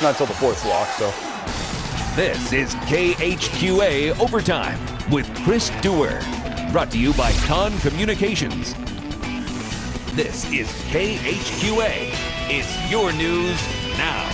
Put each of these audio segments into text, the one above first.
not until the fourth walk, so. This is KHQA Overtime with Chris Dewar. Brought to you by Con Communications. This is KHQA. It's your news now.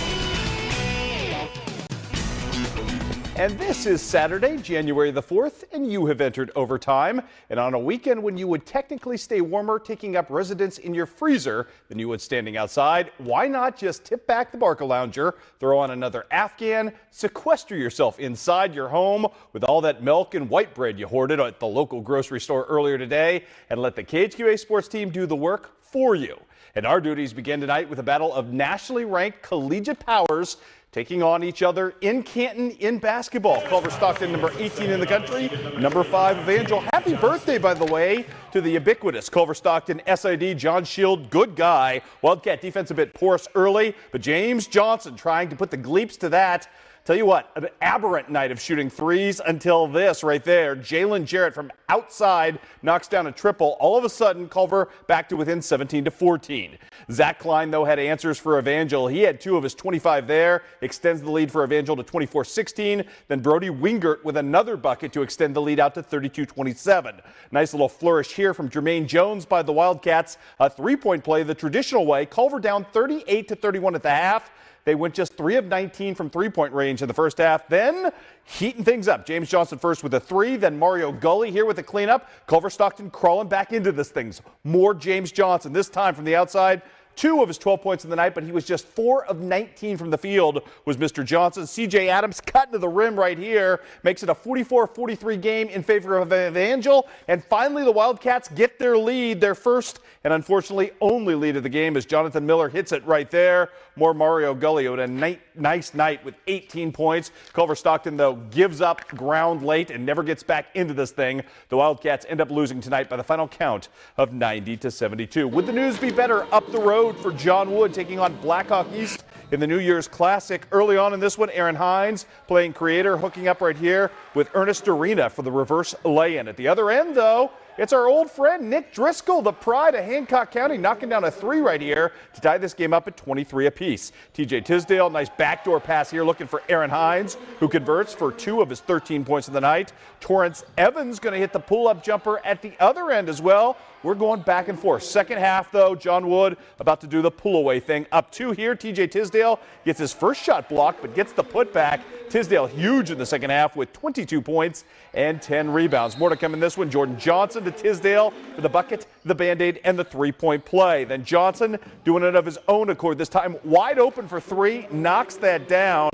And this is Saturday, January the 4th, and you have entered overtime. And on a weekend when you would technically stay warmer taking up residence in your freezer than you would standing outside, why not just tip back the Barca-Lounger, throw on another Afghan, sequester yourself inside your home with all that milk and white bread you hoarded at the local grocery store earlier today, and let the KHQA sports team do the work for you. And our duties begin tonight with a battle of nationally ranked collegiate powers taking on each other in Canton in basketball. Culver Stockton, number 18 in the country, number 5 Evangel. Happy birthday, by the way, to the ubiquitous Culver Stockton SID John Shield, good guy. Wildcat defense a bit porous early, but James Johnson trying to put the gleeps to that. Tell you what, an aberrant night of shooting threes until this right there. Jalen Jarrett from outside knocks down a triple. All of a sudden, Culver back to within 17-14. Zach Klein, though, had answers for Evangel. He had 2 of his 25 there, extends the lead for Evangel to 24-16. Then Brody Wingert with another bucket to extend the lead out to 32-27. Nice little flourish here from Jermaine Jones by the Wildcats. A three-point play the traditional way. Culver down 38-31 at the half. They went just 3 of 19 from three-point range in the first half. Then heating things up. James Johnson first with a 3, then Mario Gully here with a cleanup. Culver Stockton crawling back into this thing. More James Johnson, this time from the outside. 2 of his 12 points in the night, but he was just 4 of 19 from the field was Mr. Johnson. CJ Adams cutting to the rim right here. Makes it a 44-43 game in favor of Evangel. And finally, the Wildcats get their lead, their first and unfortunately only lead of the game as Jonathan Miller hits it right there. More Mario Gully with a nice night with 18 points. Culver Stockton, though, gives up ground late and never gets back into this thing. The Wildcats end up losing tonight by the final count of 90-72. Would the news be better up the road for John Wood taking on Blackhawk East in the New Year's Classic? Early on in this one, Aaron Hines playing creator, hooking up right here with Ernest Arena for the reverse lay-in. At the other end, though, it's our old friend Nick Driscoll, the pride of Hancock County, knocking down a 3 right here to tie this game up at 23 apiece. TJ Tisdale, nice backdoor pass here looking for Aaron Hines, who converts for 2 of his 13 points of the night. Torrance Evans going to hit the pull-up jumper at the other end as well. We're going back and forth. Second half, though, John Wood about to do the pull-away thing. Up 2 here, TJ Tisdale gets his first shot blocked, but gets the putback. Tisdale huge in the second half with 22 points and 10 rebounds. More to come in this one. Jordan Johnson to Tisdale for the bucket, the Band-Aid, and the three-point play. Then Johnson doing it of his own accord, this time wide open for 3, knocks that down.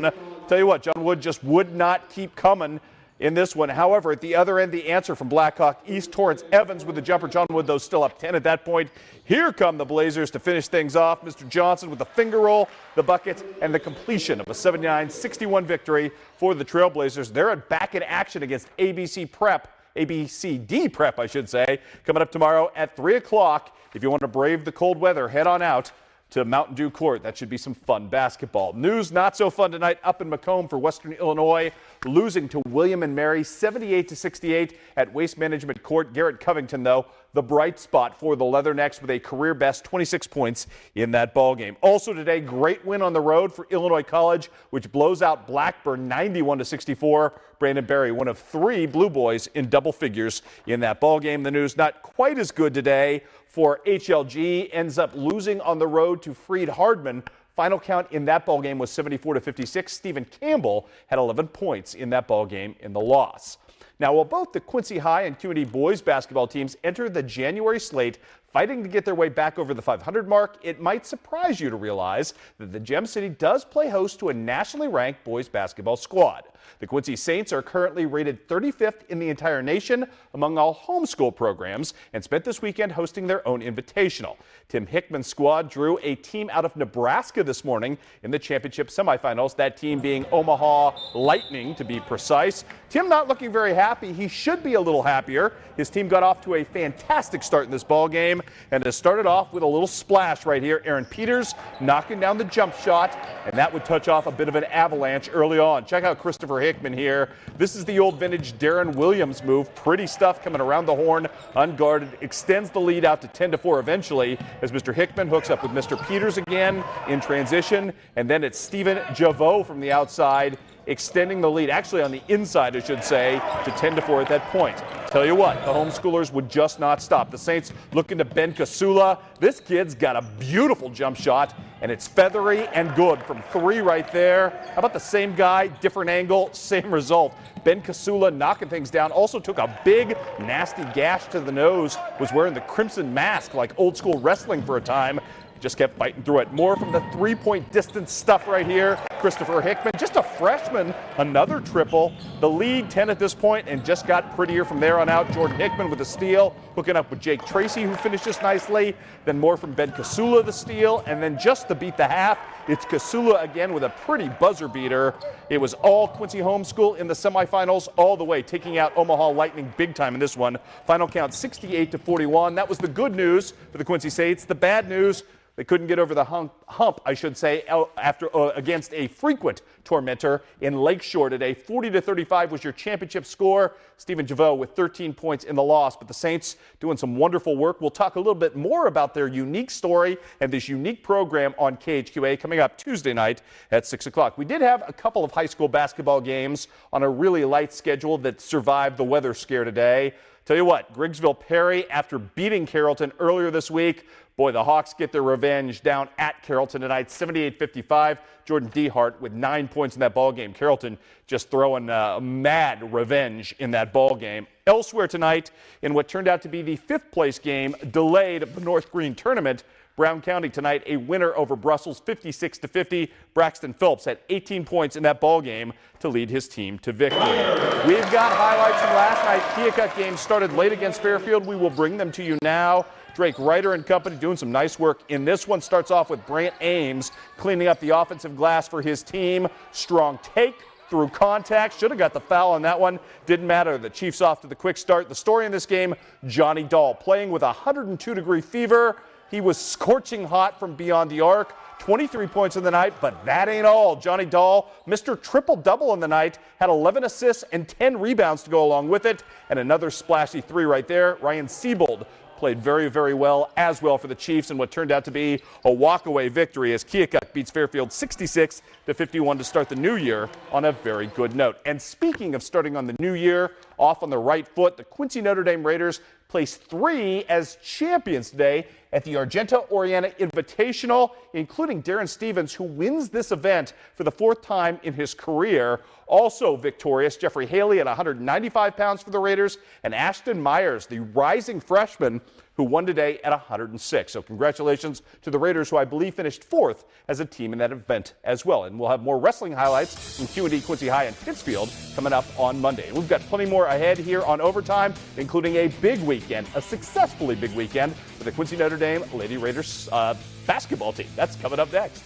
Tell you what, John Wood just would not keep coming in this one. However, at the other end, the answer from Blackhawk East, Torrance Evans with the jumper. John Wood, though, still up 10 at that point. Here come the Blazers to finish things off. Mr. Johnson with the finger roll, the bucket, and the completion of a 79-61 victory for the Trailblazers. They're back in action against ABCD Prep, I should say, coming up tomorrow at 3 o'clock. If you want to brave the cold weather, head on out to Mountain Dew Court. That should be some fun basketball. News not so fun tonight up in Macomb for Western Illinois, losing to William and Mary 78-68 at Waste Management Court. Garrett Covington, though, the bright spot for the Leathernecks with a career best 26 points in that ball game. Also today, great win on the road for Illinois College, which blows out Blackburn 91-64. Brandon Berry, one of 3 Blue Boys in double figures in that ball game. The news not quite as good today for HLG, ends up losing on the road to Freed Hardman. Final count in that ball game was 74-56. Stephen Campbell had 11 points in that ball game in the loss. Now, while both the Quincy High and QD boys basketball teams enter the January slate fighting to get their way back over the 500 mark, it might surprise you to realize that the Gem City does play host to a nationally ranked boys basketball squad. The Quincy Saints are currently rated 35th in the entire nation among all homeschool programs and spent this weekend hosting their own invitational. Tim Hickman's squad drew a team out of Nebraska this morning in the championship semifinals, that team being Omaha Lightning to be precise. Tim not looking very happy. He should be a little happier. His team got off to a fantastic start in this ball game. game. And it started off with a little splash right here. Aaron Peters knocking down the jump shot, and that would touch off a bit of an avalanche early on. Check out Christopher Hickman here. This is the old vintage Darren Williams move. Pretty stuff coming around the horn, unguarded, extends the lead out to 10-4 eventually as Mr. Hickman hooks up with Mr. Peters again in transition, and then it's Stephen Javot from the outside, extending the lead, actually on the inside, I should say, to 10-4 at that point. Tell you what, the homeschoolers would just not stop. The Saints looking to Ben Kasula. This kid's got a beautiful jump shot, and it's feathery and good from 3 right there. How about the same guy, different angle, same result? Ben Kasula knocking things down. Also took a big, nasty gash to the nose. Was wearing the crimson mask like old school wrestling for a time. Just kept fighting through it. More from the three-point distance stuff right here. Christopher Hickman, just a freshman, another triple. The lead 10 at this point, and just got prettier from there on out. Jordan Hickman with a steal, hooking up with Jake Tracy, who finishes nicely. Then more from Ben Kasula, the steal, and then just to beat the half, it's Kasula again with a pretty buzzer beater. It was all Quincy homeschool in the semifinals all the way, taking out Omaha Lightning big time in this one. Final count 68-41. That was the good news for the Quincy Saints. The bad news, they couldn't get over the hump, I should say, against a frequent tormentor in Lakeshore today. 40-35 was your championship score. Stephen Javot with 13 points in the loss, but the Saints doing some wonderful work. We'll talk a little bit more about their unique story and this unique program on KHQA coming up Tuesday night at 6 o'clock. We did have a couple of high school basketball games on a really light schedule that survived the weather scare today. Tell you what, Griggsville Perry, after beating Carrollton earlier this week, boy, the Hawks get their revenge down at Carrollton tonight, 78-55. Jordan Dehart with 9 points in that ball game. Carrollton just throwing mad revenge in that ball game. Elsewhere tonight, in what turned out to be the 5th place game delayed of the North Green tournament, Brown County tonight a winner over Brussels, 56-50. Braxton Phillips had 18 points in that ball game to lead his team to victory. We've got highlights from last night. Keokuk game started late against Fairfield. We will bring them to you now. Drake Ryder and company doing some nice work in this one. Starts off with Brant Ames cleaning up the offensive glass for his team. Strong take through contact. Should have got the foul on that one. Didn't matter. The Chiefs off to the quick start. The story in this game, Johnny Dahl playing with a 102-degree fever. He was scorching hot from beyond the arc. 23 points in the night, but that ain't all. Johnny Dahl, Mr. Triple-Double in the night, had 11 assists and 10 rebounds to go along with it. And another splashy 3 right there. Ryan Siebold played very, very well as well for the Chiefs in what turned out to be a walk-away victory as Keokuk beats Fairfield 66-51 to start the new year on a very good note. And speaking of starting on the new year, off on the right foot, the Quincy Notre Dame Raiders placed 3 as champions today at the Argenta Oriana Invitational, including Darren Stevens, who wins this event for the 4th time in his career. Also victorious, Jeffrey Haley at 195 pounds for the Raiders, and Ashton Myers, the rising freshman, who won today at 106. So congratulations to the Raiders, who I believe finished 4th as a team in that event as well. And we'll have more wrestling highlights from Q&D Quincy High and Pittsfield coming up on Monday. We've got plenty more ahead here on Overtime, including a big weekend, a successfully big weekend for the Quincy Notre Dame Lady Raiders basketball team. That's coming up next.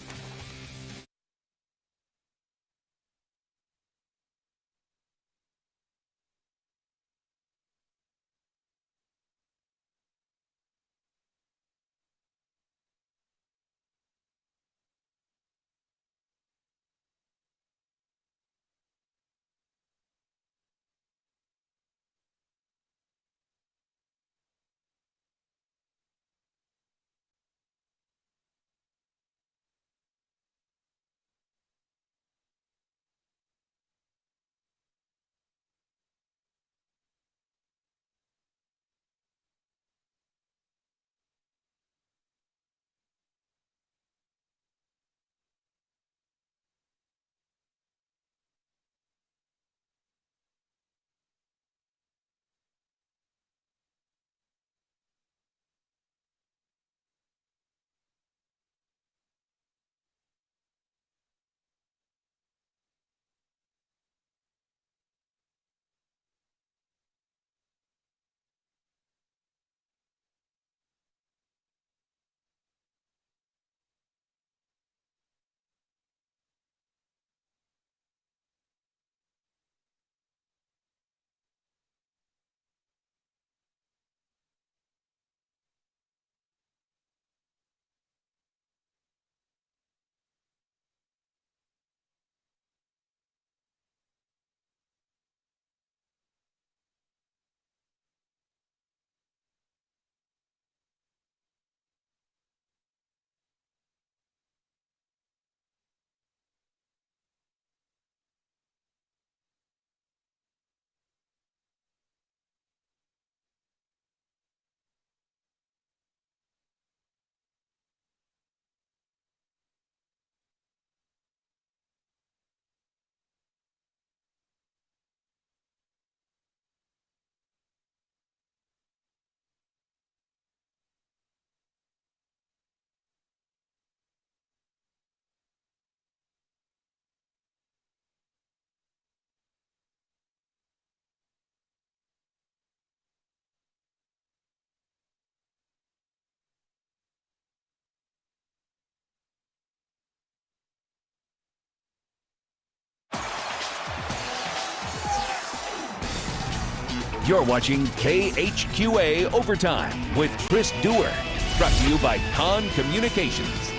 You're watching KHQA Overtime with Chris Dewar. Brought to you by Con Communications.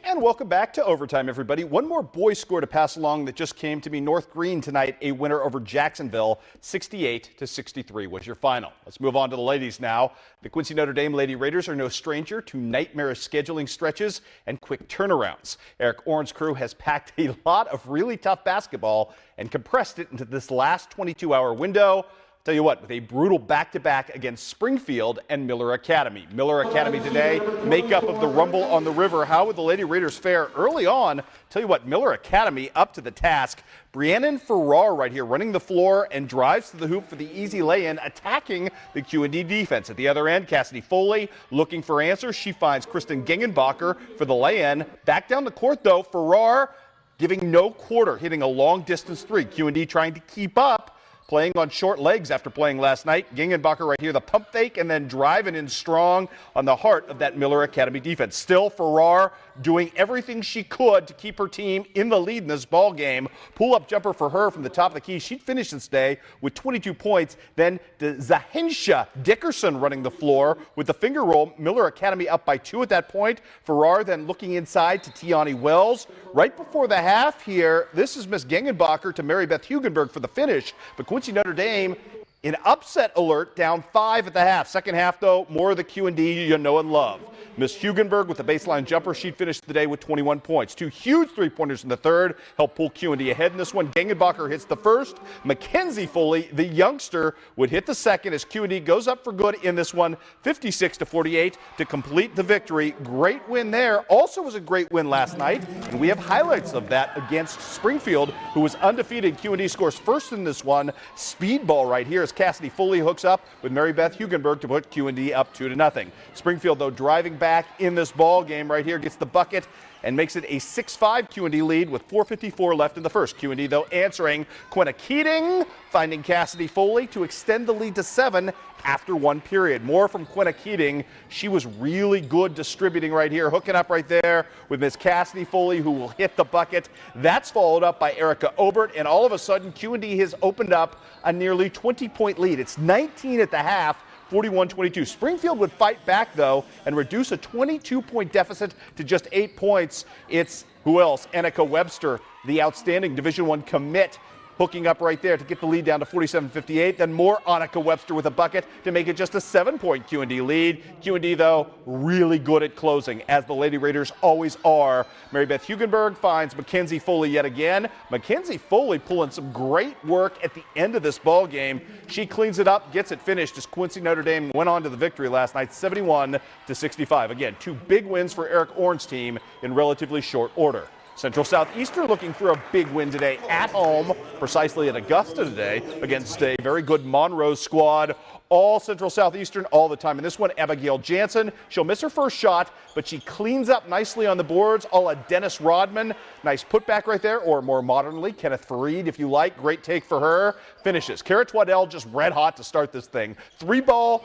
And welcome back to Overtime, everybody. One more boys score to pass along that just came to me. North Green tonight, a winner over Jacksonville, 68-63 was your final. Let's move on to the ladies now. The Quincy Notre Dame Lady Raiders are no stranger to nightmarish scheduling stretches and quick turnarounds. Eric Orn's crew has packed a lot of really tough basketball and compressed it into this last 22-hour window. Tell you what, with a brutal back-to-back against Springfield and Miller Academy. Miller Academy today, makeup of the Rumble on the River. How would the Lady Raiders fare early on? Tell you what, Miller Academy up to the task. Brianna Farrar right here running the floor and drives to the hoop for the easy lay-in, attacking the Q&D defense. At the other end, Cassidy Foley looking for answers. She finds Kristen Gengenbacher for the lay-in. Back down the court, though, Farrar giving no quarter, hitting a long-distance three. Q&D trying to keep up. Playing on short legs after playing last night. Gengenbacher right here, the pump fake, and then driving in strong on the heart of that Miller Academy defense. Still, Farrar doing everything she could to keep her team in the lead in this ball game. Pull-up jumper for her from the top of the key. She'd finish this day with 22 points. Then Zahensha Dickerson running the floor with the finger roll. Miller Academy up by 2 at that point. Farrar then looking inside to Tiani Wells. Right before the half here, this is Miss Gengenbacher to Mary Beth Hugenberg for the finish. But Quincy Notre Dame in upset alert, down 5 at the half. Second half, though, more of the Q&D you know and love. Miss Hugenberg with the baseline jumper. She'd finished the day with 21 points. 2 huge three-pointers in the third helped pull Q&D ahead in this one. Gengenbacher hits the first. Mackenzie Foley, the youngster, would hit the second as Q&D goes up for good in this one, 56-48 to complete the victory. Great win there. Also was a great win last night, and we have highlights of that against Springfield, who was undefeated. Q&D scores first in this one. Speedball right here as Cassidy Foley hooks up with Mary Beth Hugenberg to put Q&D up 2-0. Springfield, though, driving back in this ball game right here, gets the bucket and makes it a 6-5 Q&D lead with 4:54 left in the first. Q&D, though, answering. Quenna Keating finding Cassidy Foley to extend the lead to 7 after one period. More from Quenna Keating. She was really good distributing right here, hooking up right there with Miss Cassidy Foley, who will hit the bucket. That's followed up by Erica Obert, and all of a sudden, Q&D has opened up a nearly 20-point lead. It's 19 at the half. 41-22. Springfield would fight back, though, and reduce a 22-point deficit to just 8 points. It's, who else? Annika Webster, the outstanding Division I commit, hooking up right there to get the lead down to 47-58. Then more Annika Webster with a bucket to make it just a 7-point Q&D lead. Q&D, though, really good at closing, as the Lady Raiders always are. Mary Beth Hugenberg finds Mackenzie Foley yet again. Mackenzie Foley pulling some great work at the end of this ball game. She cleans it up, gets it finished as Quincy Notre Dame went on to the victory last night, 71-65. Again, 2 big wins for Eric Orn's team in relatively short order. Central Southeastern looking for a big win today at home, precisely at Augusta today, against a very good Monroe squad. All Central Southeastern all the time. In this one, Abigail Jansen, she'll miss her first shot, but she cleans up nicely on the boards, a la Dennis Rodman. Nice putback right there, or more modernly, Kenneth Fareed, if you like. Great take for her. Finishes. Kara Twaddell just red hot to start this thing. 3-ball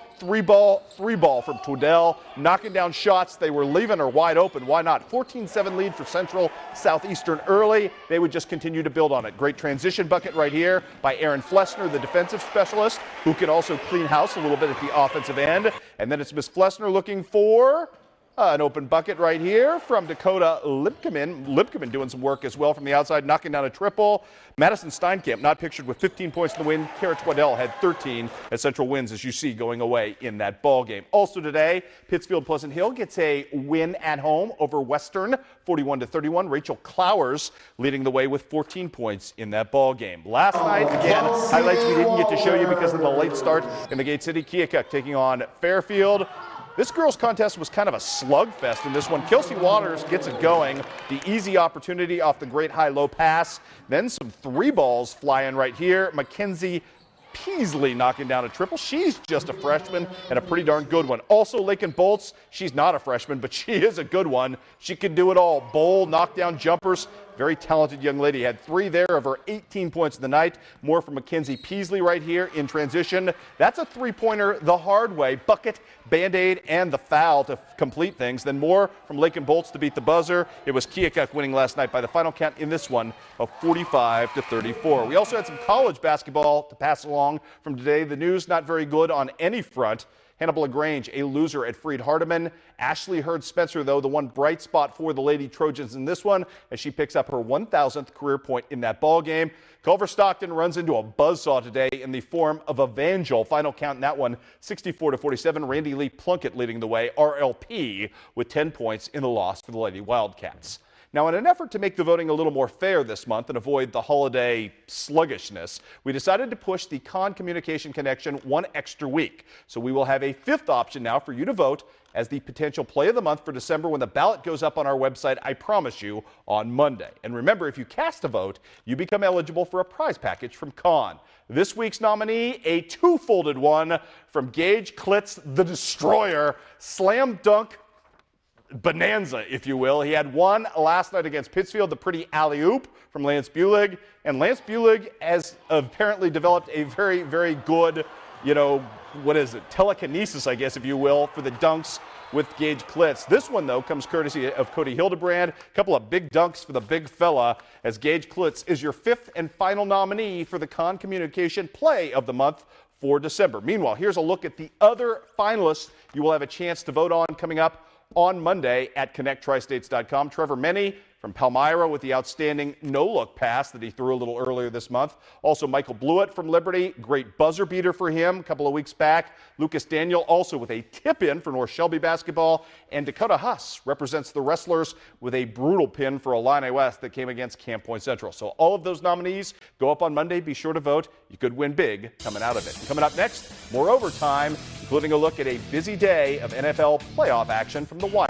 from Twaddell, knocking down shots. They were leaving her wide open. Why not? 14-7 lead for Central Southeastern early. They would just continue to build on it. Great transition bucket right here by Aaron Flessner, the defensive specialist, who can also clean house a little bit at the offensive end. And then it's Miss Flessner looking for an open bucket right here from Dakota Lipkeman. Lipkeman doing some work as well from the outside, knocking down a triple. Madison Steinkamp not pictured with 15 points in the win. Kara Twaddell had 13 as Central wins, as you see, going away in that ball game. Also today, Pittsfield Pleasant Hill gets a win at home over Western, 41-31. Rachel Clowers leading the way with 14 points in that ball game. Last night, again, highlights we didn't get to show you because of the late start in the Gate City. Keokuk taking on Fairfield. This girls' contest was kind of a slugfest in this one. Kelsey Waters gets it going. The easy opportunity off the great high-low pass. Then some 3 balls flying right here. Mackenzie Peasley knocking down a triple. She's just a freshman and a pretty darn good one. Also, Lakin Bolts, she's not a freshman, but she is a good one. She can do it all. Bowl, knockdown jumpers. Very talented young lady. Had 3 there of her 18 points of the night. More from Mackenzie Peasley right here in transition. That's a three-pointer the hard way. Bucket, Band-Aid, and the foul to complete things. Then more from Lakin Bolts to beat the buzzer. It was Keokuk winning last night by the final count in this one of 45-34. We also had some college basketball to pass along from today. The news not very good on any front. Hannibal LaGrange, a loser at Freed Hardeman. Ashley Hurd Spencer, though, the one bright spot for the Lady Trojans in this one, as she picks up her 1,000th career point in that ball game. Culver Stockton runs into a buzzsaw today in the form of Evangel. Final count in that one, 64-47. Randy Lee Plunkett leading the way. RLP with 10 points in the loss for the Lady Wildcats. Now, in an effort to make the voting a little more fair this month and avoid the holiday sluggishness, we decided to push the Con Communication Connection one extra week. So we will have a 5th option now for you to vote as the potential play of the month for December when the ballot goes up on our website, I promise you, on Monday. And remember, if you cast a vote, you become eligible for a prize package from Con. This week's nominee, a 2-folded one from Gage Klitz, the Destroyer. Slam dunk bonanza, if you will. He had one last night against Pittsfield, the pretty alley-oop from Lance Bulig. And Lance Bulig has apparently developed a very, very good, telekinesis, I guess, if you will, for the dunks with Gage Klitz. This one, though, comes courtesy of Cody Hildebrand. A couple of big dunks for the big fella, as Gage Klitz is your 5th and final nominee for the Con Communication Play of the Month for December. Meanwhile, here's a look at the other finalists you will have a chance to vote on coming up on Monday at connecttristates.com. Trevor Meny from Palmyra with the outstanding no-look pass that he threw a little earlier this month. Also Michael Blewett from Liberty, great buzzer beater for him a couple of weeks back. Lucas Daniel also with a tip-in for North Shelby basketball. And Dakota Huss represents the Wrestlers with a brutal pin for Illini West that came against Camp Point Central. So all of those nominees go up on Monday. Be sure to vote. You could win big coming out of it. Coming up next, more overtime, including a look at a busy day of NFL playoff action from the Wild.